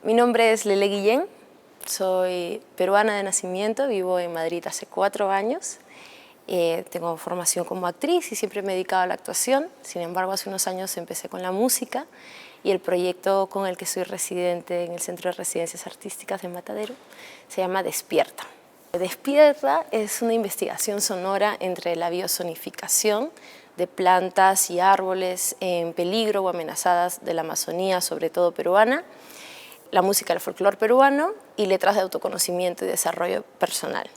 Mi nombre es Lele Guillén, soy peruana de nacimiento, vivo en Madrid hace 4 años. Tengo formación como actriz y siempre me he dedicado a la actuación. Sin embargo, hace unos años empecé con la música y el proyecto con el que soy residente en el Centro de Residencias Artísticas de Matadero se llama Despierta. Despierta es una investigación sonora entre la biosonificación de plantas y árboles en peligro o amenazadas de la Amazonía, sobre todo peruana, la música del folclore peruano y letras de autoconocimiento y desarrollo personal.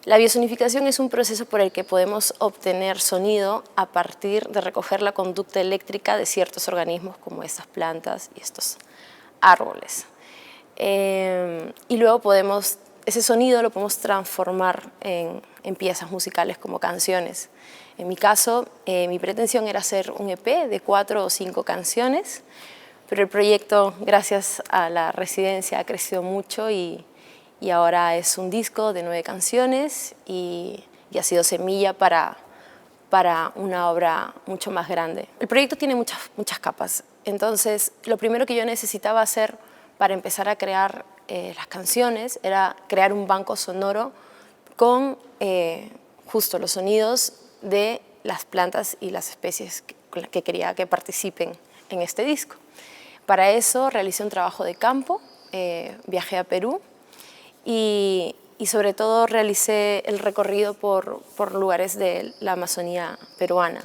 La biosonificación es un proceso por el que podemos obtener sonido a partir de recoger la conducta eléctrica de ciertos organismos como estas plantas y estos árboles. Y luego ese sonido lo podemos transformar en piezas musicales como canciones. En mi caso, mi pretensión era hacer un EP de 4 o 5 canciones, pero el proyecto, gracias a la residencia, ha crecido mucho y ahora es un disco de 9 canciones y ha sido semilla para una obra mucho más grande. El proyecto tiene muchas capas, entonces lo primero que yo necesitaba hacer para empezar a crear las canciones era crear un banco sonoro con justo los sonidos de las plantas y las especies que quería que participen en este disco. Para eso realicé un trabajo de campo, viajé a Perú y sobre todo realicé el recorrido por lugares de la Amazonía peruana.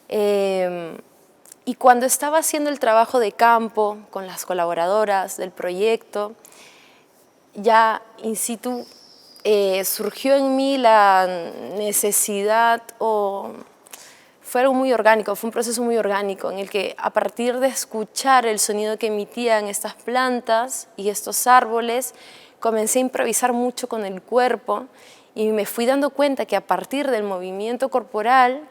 Y cuando estaba haciendo el trabajo de campo con las colaboradoras del proyecto, ya in situ surgió en mí la necesidad fue algo muy orgánico, fue un proceso muy orgánico en el que a partir de escuchar el sonido que emitían estas plantas y estos árboles, comencé a improvisar mucho con el cuerpo y me fui dando cuenta que a partir del movimiento corporal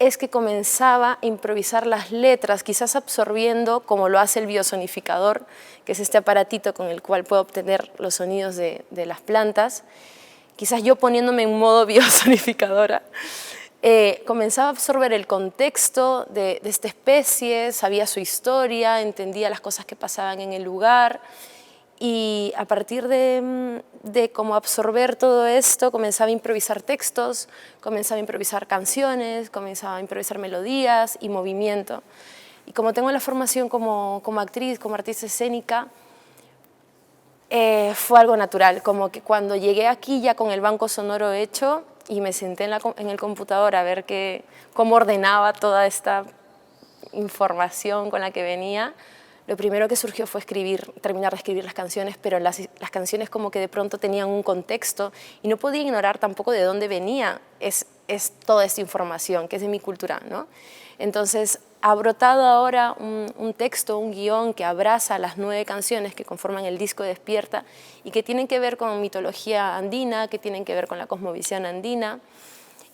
es que comenzaba a improvisar las letras, quizás absorbiendo, como lo hace el biosonificador, que es este aparatito con el cual puedo obtener los sonidos de las plantas, quizás yo poniéndome en modo biosonificadora, comenzaba a absorber el contexto de esta especie, sabía su historia, entendía las cosas que pasaban en el lugar y a partir de cómo absorber todo esto comenzaba a improvisar textos, comenzaba a improvisar canciones, comenzaba a improvisar melodías y movimiento. Y como tengo la formación como actriz, como artista escénica, fue algo natural, como que cuando llegué aquí ya con el banco sonoro hecho y me senté en el computador a ver cómo ordenaba toda esta información con la que venía, lo primero que surgió fue terminar de escribir las canciones, pero las canciones como que de pronto tenían un contexto y no podía ignorar tampoco de dónde venía es toda esta información, que es de mi cultura, ¿no? Entonces, ha brotado ahora un texto, un guión que abraza las 9 canciones que conforman el disco Despierta y que tienen que ver con mitología andina, que tienen que ver con la cosmovisión andina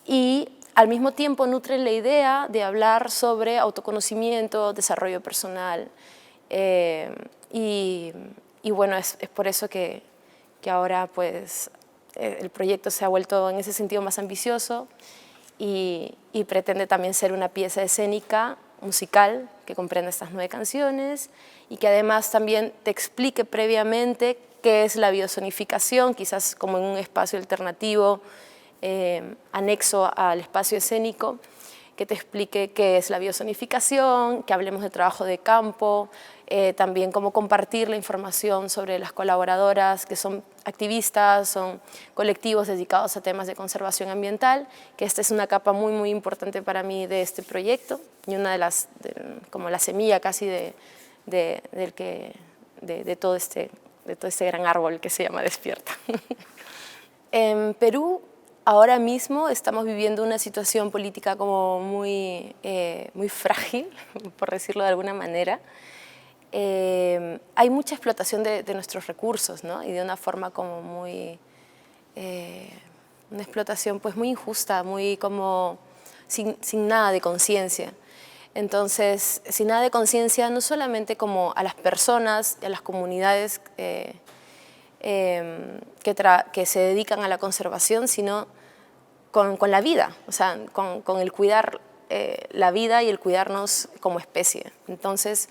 y al mismo tiempo nutren la idea de hablar sobre autoconocimiento, desarrollo personal y bueno, es por eso que ahora pues el proyecto se ha vuelto en ese sentido más ambicioso y pretende también ser una pieza escénica musical que comprenda estas 9 canciones y que además también te explique previamente qué es la biosonificación, quizás como en un espacio alternativo anexo al espacio escénico, que te explique qué es la biosonificación, que hablemos de trabajo de campo, también cómo compartir la información sobre las colaboradoras que son activistas, son colectivos dedicados a temas de conservación ambiental, que esta es una capa muy, muy importante para mí de este proyecto y una como la semilla casi de todo este gran árbol que se llama Despierta. En Perú, ahora mismo estamos viviendo una situación política como muy frágil, por decirlo de alguna manera. Hay mucha explotación de nuestros recursos, ¿no? Y de una forma como una explotación pues muy injusta, muy como sin nada de conciencia. Entonces, sin nada de conciencia, no solamente como a las personas y a las comunidades que se dedican a la conservación, sino con la vida, o sea, con el cuidar la vida y el cuidarnos como especie. Entonces,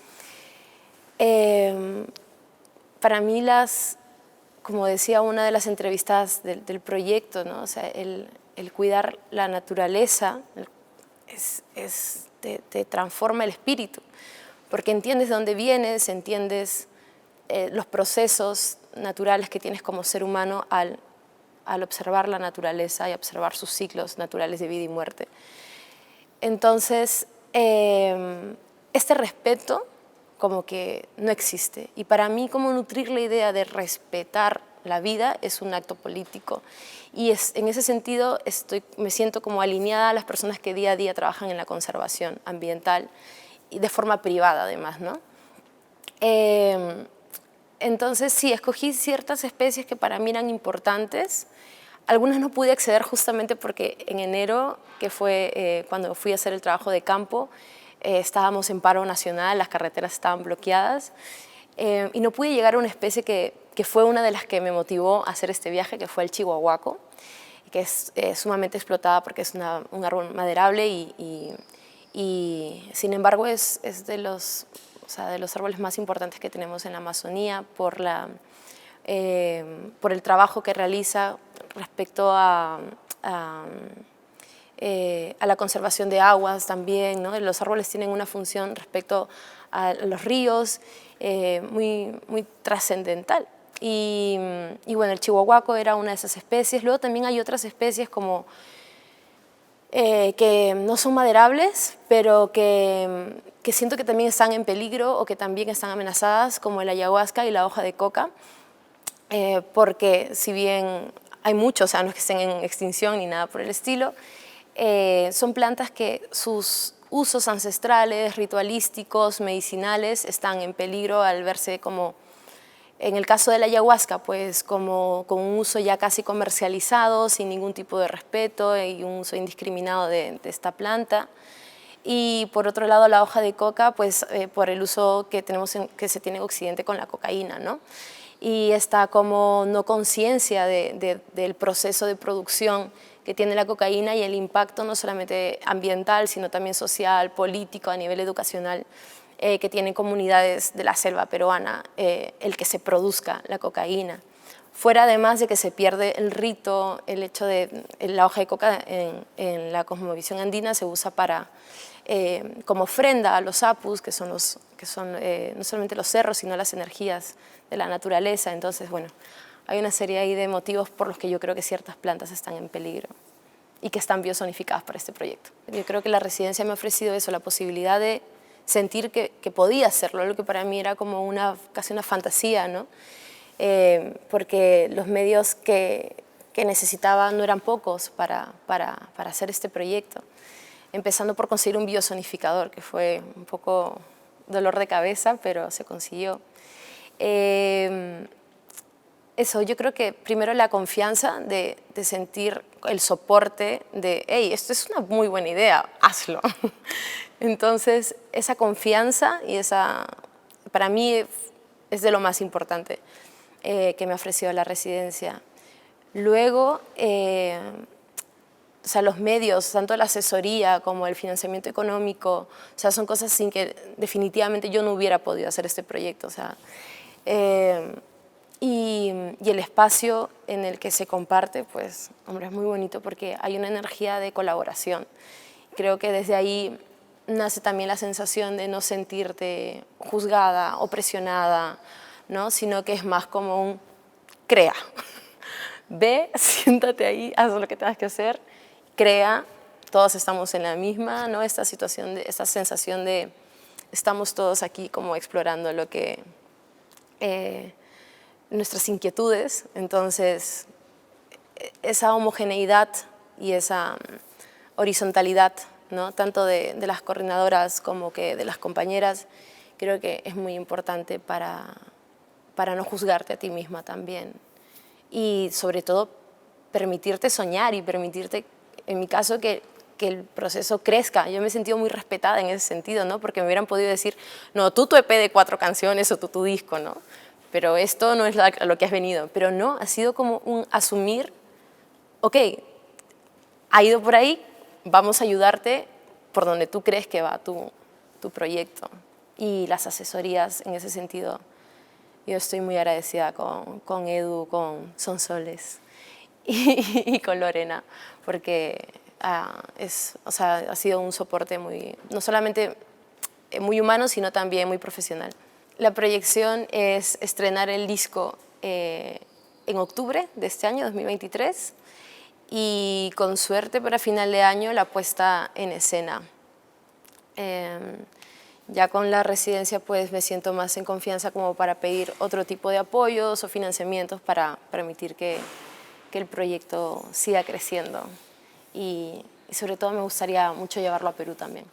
para mí como decía una de las entrevistadas del proyecto, ¿no? O sea, el cuidar la naturaleza te transforma el espíritu, porque entiendes de dónde vienes, entiendes los procesos naturales que tienes como ser humano al observar la naturaleza y observar sus ciclos naturales de vida y muerte. Entonces, este respeto como que no existe. Y para mí, como nutrir la idea de respetar la vida es un acto político. Y en ese sentido me siento como alineada a las personas que día a día trabajan en la conservación ambiental y de forma privada además, ¿no? Entonces sí, escogí ciertas especies que para mí eran importantes. Algunas no pude acceder justamente porque en enero, que fue cuando fui a hacer el trabajo de campo, estábamos en paro nacional, las carreteras estaban bloqueadas y no pude llegar a una especie que fue una de las que me motivó a hacer este viaje, que fue el chihuahuaco, que es sumamente explotada porque es un árbol maderable y sin embargo es de los árboles más importantes que tenemos en la Amazonía por el trabajo que realiza respecto a la conservación de aguas también, ¿no? Los árboles tienen una función respecto a los ríos muy trascendental. Y bueno, el chihuahuaco era una de esas especies. Luego también hay otras especies como que no son maderables, pero que siento que también están en peligro o que también están amenazadas, como el ayahuasca y la hoja de coca, porque si bien hay muchos, o sea, no es que estén en extinción ni nada por el estilo, son plantas que sus usos ancestrales, ritualísticos, medicinales, están en peligro al verse como, en el caso de la ayahuasca, pues como con un uso ya casi comercializado, sin ningún tipo de respeto y un uso indiscriminado de esta planta. Y por otro lado, la hoja de coca, pues por el uso que se tiene en Occidente con la cocaína, ¿no? Y esta como no conciencia del proceso de producción que tiene la cocaína y el impacto no solamente ambiental, sino también social, político, a nivel educacional, que tienen comunidades de la selva peruana, el que se produzca la cocaína. Fuera además de que se pierde el rito, el hecho de la hoja de coca en la cosmovisión andina se usa como ofrenda a los apus, que son no solamente los cerros, sino las energías de la naturaleza. Entonces, bueno, hay una serie ahí de motivos por los que yo creo que ciertas plantas están en peligro y que están biosonificadas para este proyecto. Yo creo que la residencia me ha ofrecido eso, la posibilidad de sentir que podía hacerlo, lo que para mí era como casi una fantasía, ¿no? Porque los medios que necesitaba no eran pocos para hacer este proyecto, empezando por conseguir un biosonificador, que fue un poco dolor de cabeza, pero se consiguió. Eso, yo creo que primero la confianza de sentir el soporte de, hey, esto es una muy buena idea, hazlo. Entonces, esa confianza y para mí es de lo más importante que me ha ofrecido la residencia. Luego, o sea, los medios, tanto la asesoría como el financiamiento económico, o sea, son cosas sin que definitivamente yo no hubiera podido hacer este proyecto. O sea, y el espacio en el que se comparte, pues, hombre, es muy bonito porque hay una energía de colaboración. Creo que desde ahí nace también la sensación de no sentirte juzgada o presionada, ¿no? Sino que es más como un crea. Ve, siéntate ahí, haz lo que tengas que hacer, crea, todos estamos en la misma, ¿no? Esta sensación de estamos todos aquí como explorando lo que nuestras inquietudes. Entonces esa homogeneidad y esa horizontalidad, ¿no? Tanto de las coordinadoras como que de las compañeras, creo que es muy importante para no juzgarte a ti misma también. Y sobre todo permitirte soñar y permitirte, en mi caso, que el proceso crezca. Yo me he sentido muy respetada en ese sentido, ¿no? Porque me hubieran podido decir, no, tú tu EP de 4 canciones o tú tu disco, ¿no? Pero esto no es a lo que has venido. Pero no, ha sido como un asumir, ok, ha ido por ahí, vamos a ayudarte por donde tú crees que va tu proyecto. Y las asesorías en ese sentido yo estoy muy agradecida con Edu, con Sonsoles y con Lorena, porque o sea, ha sido un soporte muy, no solamente muy humano, sino también muy profesional. La proyección es estrenar el disco en octubre de este año, 2023, y con suerte para final de año la puesta en escena. Ya con la residencia pues me siento más en confianza como para pedir otro tipo de apoyos o financiamientos para permitir que el proyecto siga creciendo y sobre todo me gustaría mucho llevarlo a Perú también.